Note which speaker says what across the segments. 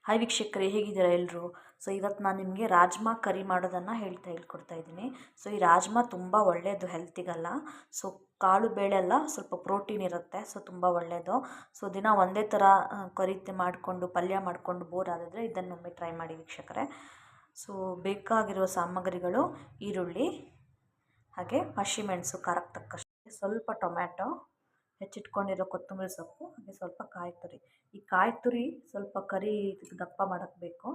Speaker 1: Hi ವೀಕ್ಷಕರೇ, ಹೇಗಿದ್ದೀರಾ ಎಲ್ಲರೂ? ಸೊ ಇವತ್ತು ನಾನು ನಿಮಗೆ ರಾಜ್ಮಾ ಕರಿ ಮಾಡೋದನ್ನು ಹೇಳ್ಕೊಡ್ತಾ ಇದ್ದೀನಿ. ಸೊ ಈ ರಾಜ್ಮಾ ತುಂಬ ಒಳ್ಳೆಯದು ಹೆಲ್ತಿಗೆಲ್ಲ. ಸೊ ಕಾಳು ಬೇಳೆ ಎಲ್ಲ ಸ್ವಲ್ಪ ಪ್ರೋಟೀನ್ ಇರುತ್ತೆ, ಸೊ ತುಂಬ ಒಳ್ಳೆಯದು. ಸೊ ದಿನ ಒಂದೇ ಥರ ಕರಿ ಮಾಡಿಕೊಂಡು ಪಲ್ಯ ಮಾಡಿಕೊಂಡು ಬೋರ್ ಆಗಿದ್ರೆ ಇದನ್ನೊಮ್ಮೆ ಟ್ರೈ ಮಾಡಿ ವೀಕ್ಷಕರೇ. ಸೊ ಬೇಕಾಗಿರುವ ಸಾಮಗ್ರಿಗಳು: ಈರುಳ್ಳಿ, ಹಾಗೆ ಹಸಿಮೆಣಸು ಖಾರಕ್ಕೆ ತಕ್ಕಷ್ಟು, ಸ್ವಲ್ಪ ಟೊಮ್ಯಾಟೊ, ಹೆಚ್ಚಿಟ್ಕೊಂಡಿರೋ ಕೊತ್ತಂಬರಿ ಸೊಪ್ಪು, ಹಾಗೆ ಸ್ವಲ್ಪ ಕಾಯಿ ತುರಿ. ಈ ಕಾಯಿ ತುರಿ ಸ್ವಲ್ಪ ಕರಿ ದಪ್ಪ ಮಾಡೋಕ್ಕೆ ಬೇಕು.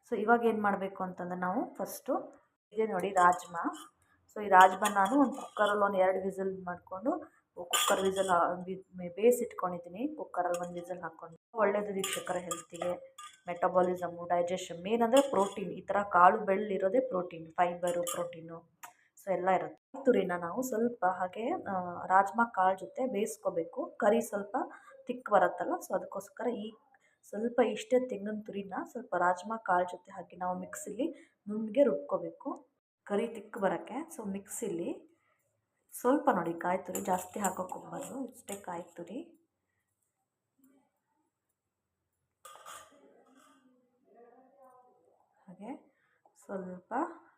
Speaker 1: ಸೊ ಇವಾಗ ಏನು ಮಾಡಬೇಕು ಅಂತಂದರೆ, ನಾವು ಫಸ್ಟು ಇದೆ ನೋಡಿ ರಾಜ್ಮಾ. ಸೊ ಈ ರಾಜ್ಮಾ ನಾನು ಒಂದು ಕುಕ್ಕರಲ್ಲಿ ಒಂದು 2 ವಿಸಿಲ್ ಮಾಡಿಕೊಂಡು ಕುಕ್ಕರ್ ವಿಸಿಲ್ ಬೇಯಿಸಿಟ್ಕೊಂಡಿದ್ದೀನಿ. ಕುಕ್ಕರಲ್ಲಿ 1 ವಿಸಿಲ್ ಹಾಕ್ಕೊಂಡು ಒಳ್ಳೆಯದು ವೀಕ್ಷಕರ ಹೆಲ್ತಿಗೆ, ಮೆಟಬಾಲಿಸಮು, ಡೈಜೆಷನ್. ಮೇನ್ ಅಂದರೆ ಪ್ರೋಟೀನ್. ಈ ಥರ ಕಾಳು ಬೆಳ್ಳಿರೋದೇ ಪ್ರೋಟೀನ್, ಫೈಬರು, ಪ್ರೋಟೀನು, ಸೊ ಎಲ್ಲ ಇರುತ್ತೆ. ತುರಿನ ನಾವು ಸ್ವಲ್ಪ ಹಾಗೆ ರಾಜ್ಮಾ ಕಾಳು ಜೊತೆ ಬೇಯಿಸ್ಕೋಬೇಕು. ಕರಿ ಸ್ವಲ್ಪ ತಿಕ್ ಬರುತ್ತಲ್ಲ, ಸೊ ಅದಕ್ಕೋಸ್ಕರ ಈ ಸ್ವಲ್ಪ ಇಷ್ಟೇ ತೆಂಗಿನ ತುರಿನ ಸ್ವಲ್ಪ ರಾಜ್ಮಾ ಕಾಳು ಜೊತೆ ಹಾಕಿ ನಾವು ಮಿಕ್ಸಿಲಿ ನುಣ್ಣಗೆ ರುಬ್ಕೋಬೇಕು, ಕರಿ ತಿಕ್ ಬರೋಕ್ಕೆ. ಸೊ ಮಿಕ್ಸಿಲಿ ಸ್ವಲ್ಪ ನೋಡಿ ಕಾಯಿ ತುರಿ ಜಾಸ್ತಿ ಹಾಕೋಕೆ ಹೋಗ್ಬಾರ್ದು, ಇಷ್ಟೇ ಕಾಯಿ ತುರಿ. ಹಾಗೆ ಸ್ವಲ್ಪ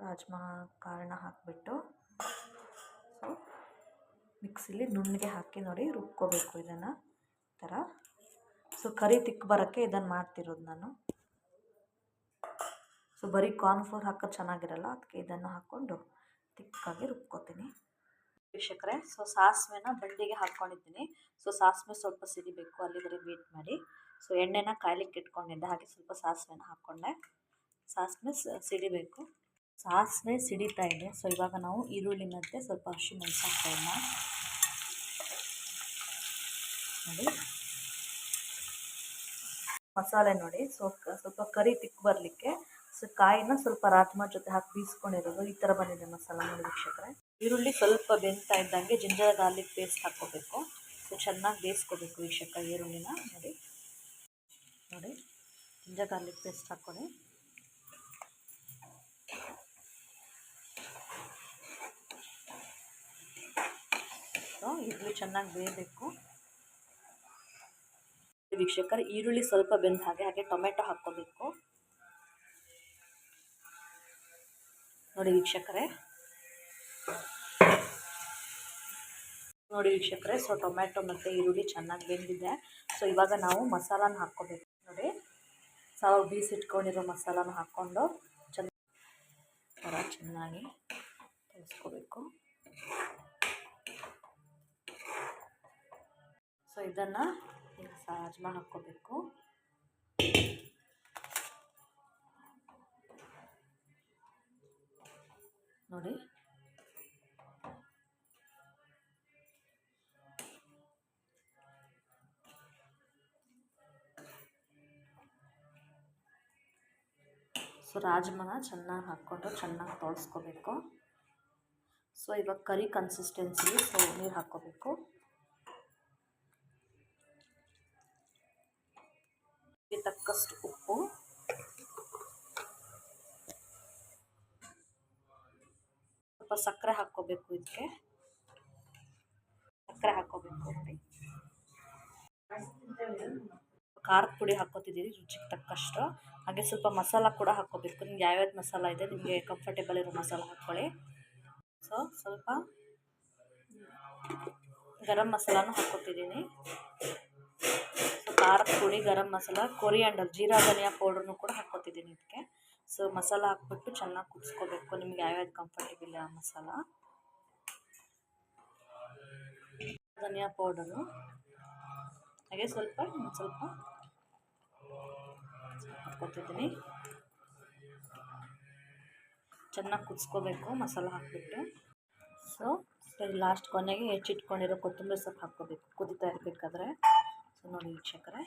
Speaker 1: ರಾಜ್ಮಾ ಕಾಳನ್ನ ಹಾಕಿಬಿಟ್ಟು ಸೊ ಮಿಕ್ಸಿಲಿ ನುಣ್ಣಗೆ ಹಾಕಿ ನೋಡಿ ರುಬ್ಕೋಬೇಕು ಇದನ್ನು ಈ ಥರ. ಸೊ ಕರಿ ತಿಕ್ ಬರೋಕ್ಕೆ ಇದನ್ನು ಮಾಡ್ತಿರೋದು ನಾನು. ಸೊ ಬರೀ ಕಾರ್ನ್ಫ್ಲೋರ್ ಹಾಕೋದು ಚೆನ್ನಾಗಿರಲ್ಲ, ಅದಕ್ಕೆ ಇದನ್ನು ಹಾಕ್ಕೊಂಡು ತಿಕ್ಕಾಗಿ ರುಬ್ಕೋತೀನಿ ವೀಕ್ಷಕರೇ. ಸೊ ಸಾಸಿವೆನ ಬಂಡಿಗೆ ಹಾಕ್ಕೊಂಡಿದ್ದೀನಿ. ಸೊ ಸಾಸಿವೆ ಸ್ವಲ್ಪ ಸಿಡಿಬೇಕು, ಅಲ್ಲಿವರೆಗೆ ವೇಟ್ ಮಾಡಿ. ಸೊ ಎಣ್ಣೆನ ಕಾಯ್ಲಿಕ್ಕೆ ಇಟ್ಕೊಂಡಿದ್ದೆ, ಹಾಗೆ ಸ್ವಲ್ಪ ಸಾಸಿವೆನ ಹಾಕ್ಕೊಂಡೆ. ಸಾಸಿವೆ ಸಿಡಿಬೇಕು, ಸಾಸಿವೆ ಸಿಡಿತಾ ಇದೆ. ಸೊ ಇವಾಗ ನಾವು ಈರುಳ್ಳಿ ಮತ್ತು ಸ್ವಲ್ಪ ಹಸಿಮೆಣಸು ಹಾಕ್ತಾಯಿಲ್ಲ ನೋಡಿ. ಮಸಾಲೆ ನೋಡಿ, ಸ್ವಲ್ಪ ಕರಿ ತಿಕ್ ಬರಲಿಕ್ಕೆ ಸೊ ಕಾಯಿನ ಸ್ವಲ್ಪ ರಾಜ್ಮಾ ಜೊತೆ ಹಾಕಿ ಬೀಸ್ಕೊಂಡಿರೋದು ಈ ಥರ ಬಂದಿದೆ ಮಸಾಲ ನೋಡಿ ವೀಕ್ಷಕರೇ. ಈರುಳ್ಳಿ ಸ್ವಲ್ಪ ಬೆಂತಾ ಇದ್ದಂಗೆ ಜಿಂಜರ್ ಗಾರ್ಲಿಕ್ ಪೇಸ್ಟ್ ಹಾಕ್ಕೋಬೇಕು. ಸೊ ಚೆನ್ನಾಗಿ ಬೇಯಿಸ್ಕೋಬೇಕು ವೀಕ್ಷಕ ಈರುಳ್ಳಿನ. ನೋಡಿ ಜಿಂಜರ್ ಗಾರ್ಲಿಕ್ ಪೇಸ್ಟ್ ಹಾಕ್ಕೊಳ್ಳಿ. ಈರುಳ್ಳಿ ಚೆನ್ನಾಗಿ ಬೇಯಬೇಕು ವೀಕ್ಷಕರೇ. ಈರುಳ್ಳಿ ಸ್ವಲ್ಪ ಬೆಂದ ಹಾಗೆ ಟೊಮೆಟೊ ಹಾಕ್ಕೋಬೇಕು ನೋಡಿ ವೀಕ್ಷಕರೇ. ಸೊ ಟೊಮೆಟೊ ಮತ್ತು ಈರುಳ್ಳಿ ಚೆನ್ನಾಗಿ ಬೆಂದಿದೆ. ಸೊ ಇವಾಗ ನಾವು ಮಸಾಲಾನ ಹಾಕ್ಕೋಬೇಕು ನೋಡಿ. ಬೀಸಿಟ್ಕೊಂಡಿರೋ ಮಸಾಲಾನ ಹಾಕ್ಕೊಂಡು ಚೆನ್ನಾಗಿ ಕಲಿಸ್ಕೋಬೇಕು. ಸೊ ಇದನ್ನು ರಾಜ್ಮಾ ಹಾಕ್ಕೋಬೇಕು ನೋಡಿ. ಸೊ ರಾಜ್ಮಾನ ಚೆನ್ನಾಗಿ ಹಾಕ್ಕೊಂಡು ಚೆನ್ನಾಗಿ ತೊಳ್ಸ್ಕೋಬೇಕು. ಸೊ ಇವಾಗ ಕರಿ ಕನ್ಸಿಸ್ಟೆನ್ಸಿ. ಸೊ ನೀರು ಹಾಕ್ಕೋಬೇಕು, ತಕ್ಕಷ್ಟು ಉಪ್ಪು, ಸ್ವಲ್ಪ ಸಕ್ಕರೆ ಹಾಕ್ಕೋಬೇಕು. ಇದಕ್ಕೆ ಸಕ್ಕರೆ ಹಾಕ್ಕೋಬೇಕು ನೋಡಿ. ಖಾರದ ಪುಡಿ ಹಾಕ್ಕೋತಿದ್ದೀರಿ ರುಚಿಗೆ ತಕ್ಕಷ್ಟು. ಹಾಗೆ ಸ್ವಲ್ಪ ಮಸಾಲ ಕೂಡ ಹಾಕ್ಕೋಬೇಕು. ನಿಮ್ಗೆ ಯಾವ್ಯಾವ್ದು ಮಸಾಲ ಇದೆ ನಿಮಗೆ ಕಂಫರ್ಟೇಬಲ್ ಇರೋ ಮಸಾಲ ಹಾಕ್ಕೊಳ್ಳಿ. ಸೊ ಸ್ವಲ್ಪ ಗರಂ ಮಸಾಲಾನು ಹಾಕ್ಕೊತಿದ್ದೀನಿ. ಸೊ ಖಾರದ ಪುಡಿ, ಗರಂ ಮಸಾಲ, ಕೊರಿಯಾಂಡರ್, ಜೀರಾ ಧನಿಯಾ ಪೌಡ್ರನ್ನು ಕೂಡ ಹಾಕ್ಕೊತಿದ್ದೀನಿ ಇದಕ್ಕೆ. ಸೊ ಮಸಾಲ ಹಾಕ್ಬಿಟ್ಟು ಚೆನ್ನಾಗಿ ಕುದಿಸ್ಕೋಬೇಕು. ನಿಮ್ಗೆ ಯಾವ್ಯಾವ್ದು ಕಂಫರ್ಟೇಬಲ್ ಆ ಮಸಾಲ. ಧನಿಯಾ ಪೌಡರು, ಹಾಗೆ ಸ್ವಲ್ಪ ಹಾಕ್ಕೊತಿದ್ದೀನಿ. ಚೆನ್ನಾಗಿ ಕುದಿಸ್ಕೋಬೇಕು ಮಸಾಲ ಹಾಕ್ಬಿಟ್ಟು. ಸೊ ಲಾಸ್ಟ್ ಕೊನೆಗೆ ಹೆಚ್ಚಿಟ್ಕೊಂಡಿರೋ ಕೊತ್ತಂಬರಿ ಸೊಪ್ಪು ಹಾಕ್ಕೋಬೇಕು ಕುದೀತಾ ಇರಬೇಕಾದ್ರೆ. ಸೊ ನೋಡಿ ವೀಕ್ಷಕರೇ,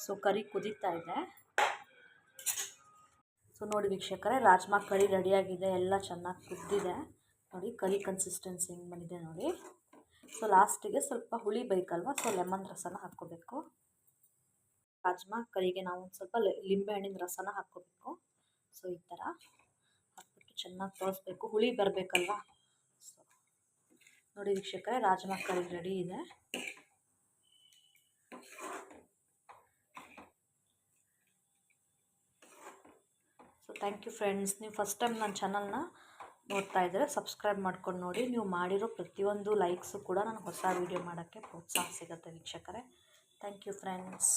Speaker 1: ಸೊ ಕರಿ ಕುದೀತಾ ಇದೆ. ಸೊ ನೋಡಿ ವೀಕ್ಷಕರೇ, ರಾಜ್ಮಾ ಕರಿ ರೆಡಿಯಾಗಿದೆ, ಎಲ್ಲ ಚೆನ್ನಾಗಿ ಕುದ್ದಿದೆ ನೋಡಿ. ಕರಿ ಕನ್ಸಿಸ್ಟೆನ್ಸಿ ಹೆಂಗೆ ಬಂದಿದೆ ನೋಡಿ. ಸೊ ಲಾಸ್ಟಿಗೆ ಸ್ವಲ್ಪ ಹುಳಿ ಬೇಕಲ್ವ, ಸೊ ಲೆಮನ್ ರಸನ ಹಾಕ್ಕೋಬೇಕು. ರಾಜ್ಮಾ ಕರಿಗೆ ನಾವು ಒಂದು ಸ್ವಲ್ಪ ಲಿಂಬೆ ಹಣ್ಣಿನ ರಸನ ಹಾಕ್ಕೋಬೇಕು. ಸೊ ಈ ಥರ ಹಾಕ್ಬಿಟ್ಟು ಚೆನ್ನಾಗಿ ತೋರಿಸ್ಬೇಕು, ಹುಳಿ ಬರಬೇಕಲ್ವ. ಸೊ ನೋಡಿ ವೀಕ್ಷಕರೇ, ರಾಜ್ಮಾ ಕರಿ ರೆಡಿ ಇದೆ. So thank you friends. ನೀವು ಫಸ್ಟ್ ಟೈಮ್ ನನ್ನ ಚಾನಲ್ನ ನೋಡ್ತಾ ಇದ್ದರೆ ಸಬ್ಸ್ಕ್ರೈಬ್ ಮಾಡ್ಕೊಂಡು ನೋಡಿ. ನೀವು ಮಾಡಿರೋ ಪ್ರತಿಯೊಂದು ಲೈಕ್ಸು ಕೂಡ ನನಗೆ ಹೊಸ ವೀಡಿಯೋ ಮಾಡೋಕ್ಕೆ ಪ್ರೋತ್ಸಾಹ ಸಿಗುತ್ತೆ ವೀಕ್ಷಕರೇ. Thank you friends.